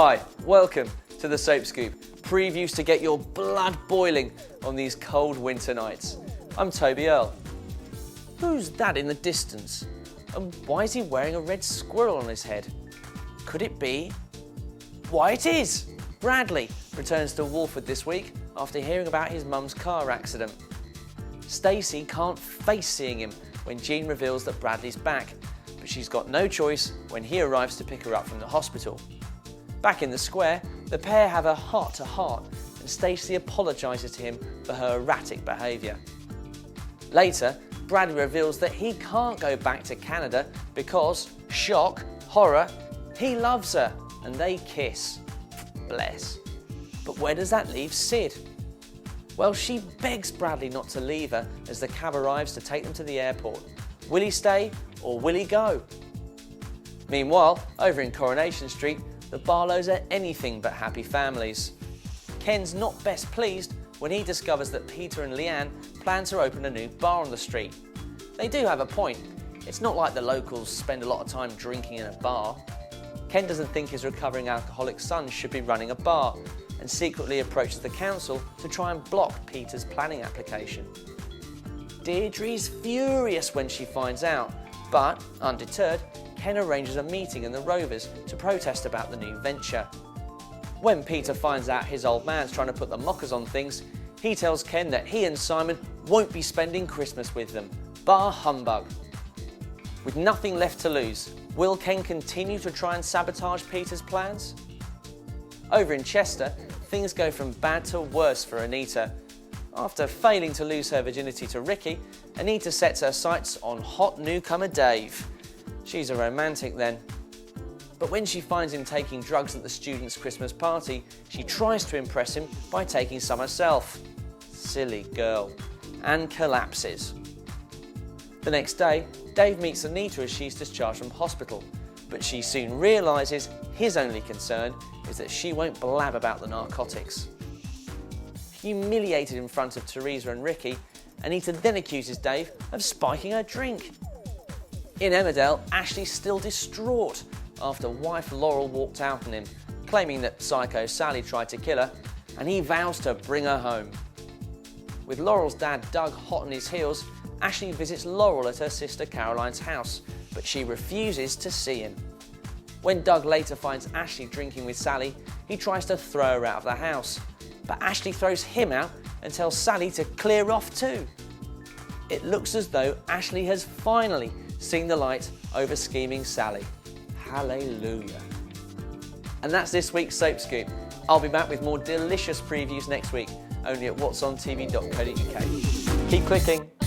Hi, welcome to the Soap Scoop, previews to get your blood boiling on these cold winter nights. I'm Toby Earle. Who's that in the distance? And why is he wearing a red squirrel on his head? Could it be? Why, it is! Bradley returns to Walford this week after hearing about his mum's car accident. Stacey can't face seeing him when Jean reveals that Bradley's back, but she's got no choice when he arrives to pick her up from the hospital. Back in the square, the pair have a heart-to-heart and Stacey apologises to him for her erratic behaviour. Later, Bradley reveals that he can't go back to Canada because, shock, horror, he loves her and they kiss. Bless. But where does that leave Sid? Well, she begs Bradley not to leave her as the cab arrives to take them to the airport. Will he stay or will he go? Meanwhile, over in Coronation Street, the Barlows are anything but happy families. Ken's not best pleased when he discovers that Peter and Leanne plan to open a new bar on the street. They do have a point. It's not like the locals spend a lot of time drinking in a bar. Ken doesn't think his recovering alcoholic son should be running a bar and secretly approaches the council to try and block Peter's planning application. Deirdre's furious when she finds out, but undeterred, Ken arranges a meeting in the Rovers to protest about the new venture. When Peter finds out his old man's trying to put the mockers on things, he tells Ken that he and Simon won't be spending Christmas with them. Bar humbug. With nothing left to lose, will Ken continue to try and sabotage Peter's plans? Over in Chester, things go from bad to worse for Anita. After failing to lose her virginity to Ricky, Anita sets her sights on hot newcomer Dave. She's a romantic then. But when she finds him taking drugs at the students' Christmas party, she tries to impress him by taking some herself. Silly girl. And collapses. The next day, Dave meets Anita as she's discharged from hospital, but she soon realises his only concern is that she won't blab about the narcotics. Humiliated in front of Teresa and Ricky, Anita then accuses Dave of spiking her drink. In Emmerdale, Ashley's still distraught after wife Laurel walked out on him, claiming that psycho Sally tried to kill her, and he vows to bring her home. With Laurel's dad Doug hot on his heels, Ashley visits Laurel at her sister Caroline's house, but she refuses to see him. When Doug later finds Ashley drinking with Sally, he tries to throw her out of the house, but Ashley throws him out and tells Sally to clear off too. It looks as though Ashley has finally seen the light over scheming Sally. Hallelujah. And that's this week's Soap Scoop. I'll be back with more delicious previews next week, only at whatsontvstars.co.uk. Keep clicking.